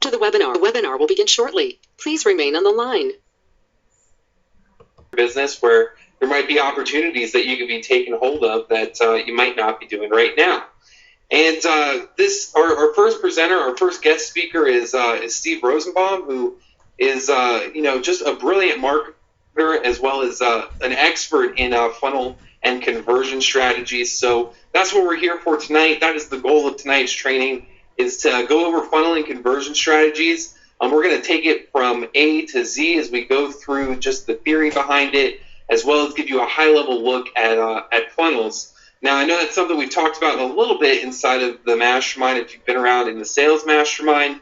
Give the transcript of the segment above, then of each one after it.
to the webinar. The webinar will begin shortly. Please remain on the line. Business where there might be opportunities that you could be taking hold of that you might not be doing right now. And our first presenter, our first guest speaker is Steve Rosenbaum, who is just a brilliant marketer as well as an expert in funnel and conversion strategies. So that's what we're here for tonight. That is the goal of tonight's training, is to go over funnel and conversion strategies. We're going to take it from A to Z as we go through just the theory behind it, as well as give you a high-level look at funnels. Now, I know that's something we've talked about a little bit inside of the mastermind. If you've been around in the sales mastermind,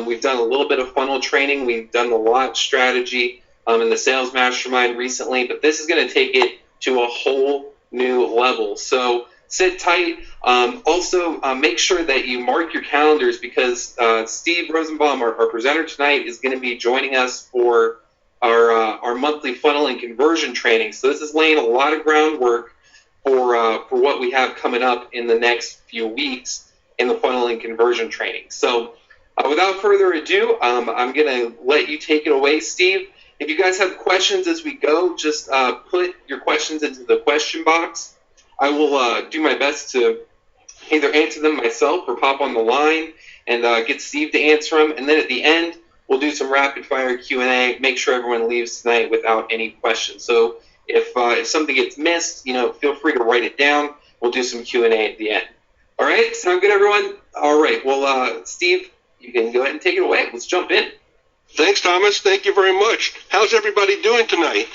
we've done a little bit of funnel training. We've done the launch strategy in the sales mastermind recently, but this is going to take it to a whole new level. So sit tight. Also, make sure that you mark your calendars, because Steve Rosenbaum, our presenter tonight, is going to be joining us for our monthly funnel and conversion training. So this is laying a lot of groundwork for what we have coming up in the next few weeks in the funnel and conversion training. So without further ado, I'm going to let you take it away, Steve. If you guys have questions as we go, just put your questions into the question box. I will do my best to either answer them myself or pop on the line and get Steve to answer them. And then at the end, we'll do some rapid-fire Q&A, make sure everyone leaves tonight without any questions. So if something gets missed, feel free to write it down. We'll do some Q&A at the end. All right? Sound good, everyone? All right. Well, Steve, you can go ahead and take it away. Let's jump in. Thanks, Thomas. Thank you very much. How's everybody doing tonight?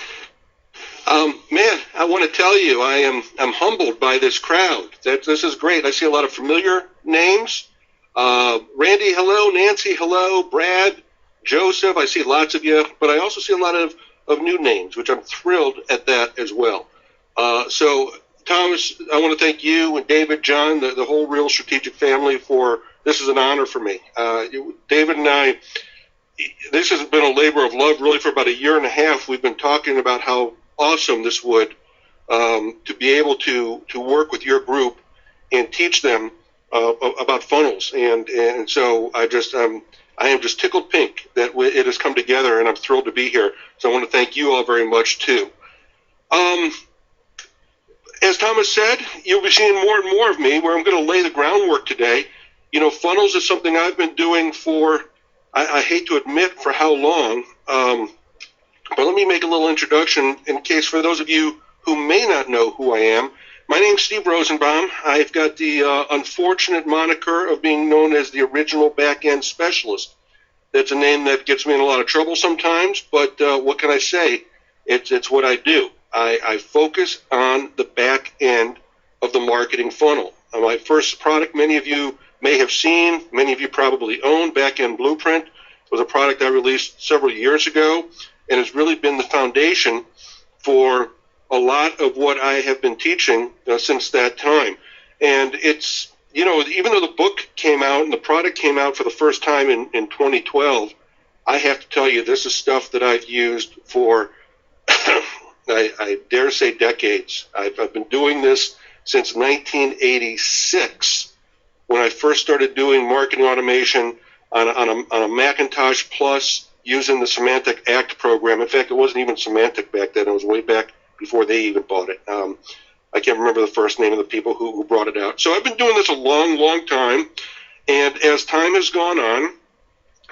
Man, I want to tell you, I'm humbled by this crowd. This is great. I see a lot of familiar names. Randy, hello. Nancy, hello. Brad, Joseph, I see lots of you. But I also see a lot of new names, which I'm thrilled at that as well. So, Thomas, I want to thank you and David, John, the whole Real Strategic family for this is an honor for me. David and I, this has been a labor of love really for about a year and a half. We've been talking about how awesome this would to be able to work with your group and teach them about funnels. And so I am just tickled pink that it has come together, and I'm thrilled to be here. So I want to thank you all very much, too. As Thomas said, you'll be seeing more and more of me where I'm going to lay the groundwork today. Funnels is something I've been doing for, I hate to admit for how long, but let me make a little introduction in case for those of you who may not know who I am. My name's Steve Rosenbaum. I've got the unfortunate moniker of being known as the original back-end specialist. That's a name that gets me in a lot of trouble sometimes, but what can I say? It's what I do. I focus on the back end of the marketing funnel. My first product, many of you may have seen, many of you probably own, Back-End Blueprint, was a product I released several years ago, and has really been the foundation for a lot of what I have been teaching since that time. And it's, even though the book came out and the product came out for the first time in 2012, I have to tell you, this is stuff that I've used for, I dare say, decades. I've been doing this since 1986, when I first started doing marketing automation on a Macintosh Plus using the Semantic Act program. In fact, it wasn't even Semantic back then. It was way back before they even bought it. I can't remember the first name of the people who brought it out. So I've been doing this a long, long time. And as time has gone on,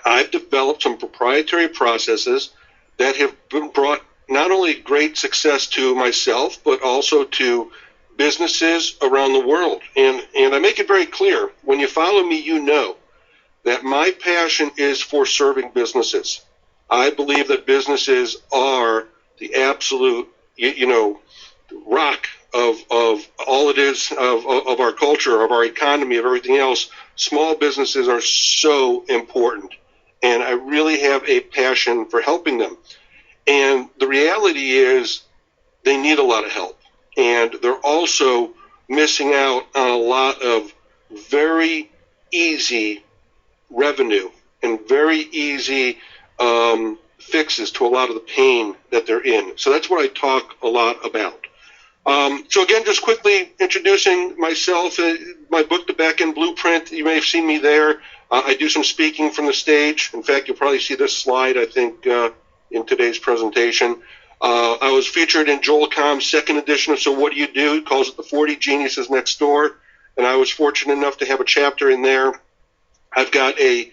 I've developed some proprietary processes that have brought not only great success to myself, but also to businesses around the world. And I make it very clear, when you follow me, you know that my passion is for serving businesses. I believe that businesses are the absolute, rock of all it is of our culture, of our economy, of everything else. Small businesses are so important, and I really have a passion for helping them. And the reality is they need a lot of help, and they're also missing out on a lot of very easy revenue and very easy fixes to a lot of the pain that they're in. So that's what I talk a lot about. So again, just quickly introducing myself, my book, The Back-End Blueprint, you may have seen me there. I do some speaking from the stage. In fact, you'll probably see this slide, I think, in today's presentation. I was featured in Joel Comm's second edition of So What Do You Do? He calls it the 40 Geniuses Next Door. And I was fortunate enough to have a chapter in there. I've got a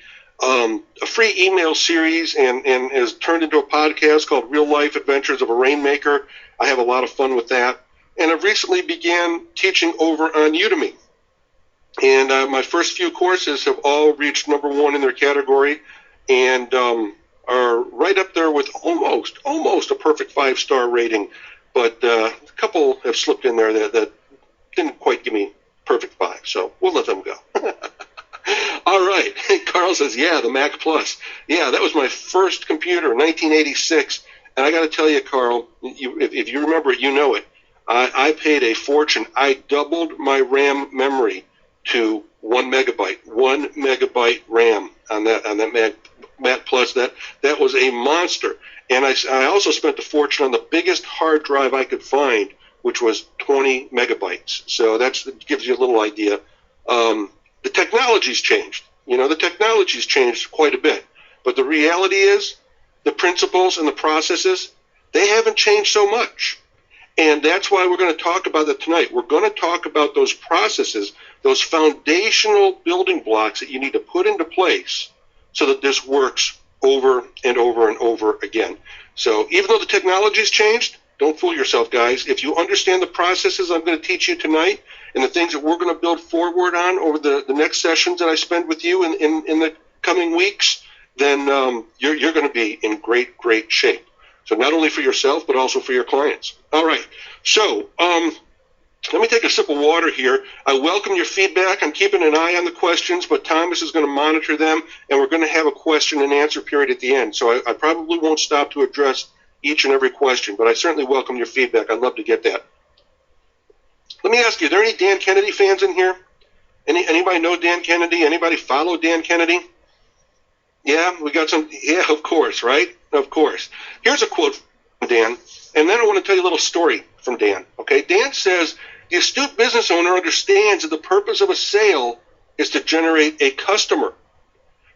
free email series and has turned into a podcast called Real Life Adventures of a Rainmaker. I have a lot of fun with that. And I've recently began teaching over on Udemy. And my first few courses have all reached #1 in their category and are right up there with almost a perfect 5-star rating. But a couple have slipped in there that didn't quite give me perfect 5, so we'll let them go. All right. Carl says, yeah, the Mac Plus. Yeah, that was my first computer in 1986. And I got to tell you, Carl, if you remember it, you know it. I paid a fortune. I doubled my RAM memory to 1 megabyte. 1 megabyte RAM on that Mac Plus. That was a monster. And I also spent a fortune on the biggest hard drive I could find, which was 20 megabytes. So that gives you a little idea. The technology's changed. The technology's changed quite a bit. But the reality is, the principles and the processes, they haven't changed so much. And that's why we're going to talk about that tonight. We're going to talk about those processes, those foundational building blocks that you need to put into place so that this works over and over and over again. So even though the technology's changed, don't fool yourself, guys. If you understand the processes I'm going to teach you tonight and the things that we're going to build forward on over the next sessions that I spend with you in the coming weeks, then you're going to be in great, great shape. So not only for yourself, but also for your clients. All right. So let me take a sip of water here. I welcome your feedback. I'm keeping an eye on the questions, but Thomas is going to monitor them, and we're going to have a question and answer period at the end. So I probably won't stop to address each and every question, but I certainly welcome your feedback. I'd love to get that. Let me ask you, are there any Dan Kennedy fans in here? Anybody know Dan Kennedy? Anybody follow Dan Kennedy? Yeah, we got some. Yeah, of course, right? Of course. Here's a quote from Dan, and then I want to tell you a little story from Dan. Okay, Dan says, the astute business owner understands that the purpose of a sale is to generate a customer.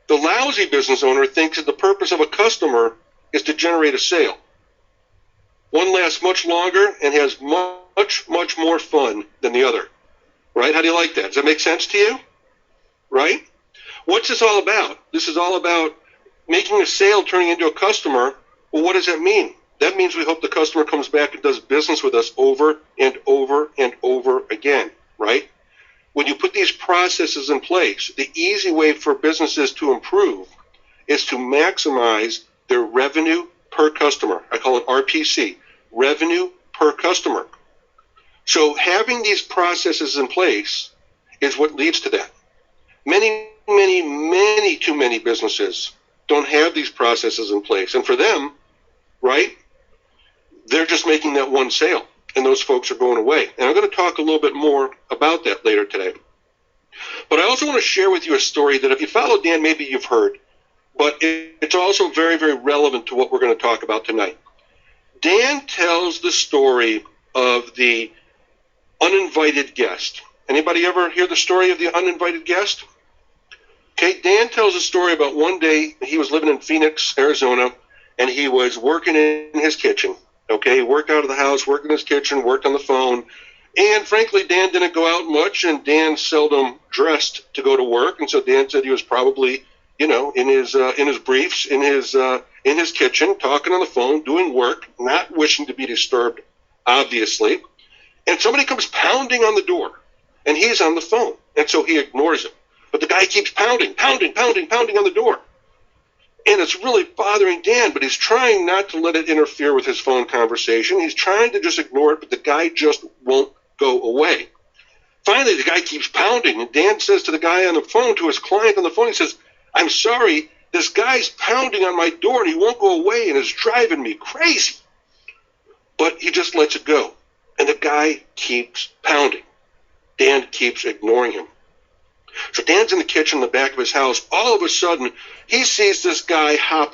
The lousy business owner thinks that the purpose of a customer is to generate a sale. One lasts much longer and has much, much more fun than the other. Right? How do you like that? Does that make sense to you? Right? What's this all about? This is all about making a sale turning into a customer. Well, what does that mean? That means we hope the customer comes back and does business with us over and over and over again, right? When you put these processes in place, the easy way for businesses to improve is to maximize their revenue per customer. I call it RPC, revenue per customer. So having these processes in place is what leads to that. Many too many businesses don't have these processes in place. And for them, right, they're just making that one sale, and those folks are going away. And I'm going to talk a little bit more about that later today. But I also want to share with you a story that if you follow Dan, maybe you've heard, but it's also very, very relevant to what we're going to talk about tonight. Dan tells the story of the uninvited guest. Anybody ever hear the story of the uninvited guest? Okay, Dan tells a story about one day he was living in Phoenix, Arizona, and he was working in his kitchen. Okay, he worked out of the house, worked in his kitchen, worked on the phone, and frankly, Dan didn't go out much, and Dan seldom dressed to go to work, and so Dan said he was probably, in his briefs, in his kitchen, talking on the phone, doing work, not wishing to be disturbed, obviously, and somebody comes pounding on the door, and he's on the phone, and so he ignores it. But the guy keeps pounding on the door. And it's really bothering Dan, but he's trying not to let it interfere with his phone conversation. He's trying to just ignore it, but the guy just won't go away. Finally, the guy keeps pounding, and Dan says to the guy on the phone, to his client on the phone, he says, I'm sorry, this guy's pounding on my door, and he won't go away, and it's driving me crazy. But he just lets it go, and the guy keeps pounding. Dan keeps ignoring him. So Dan's in the kitchen in the back of his house. All of a sudden, he sees this guy hop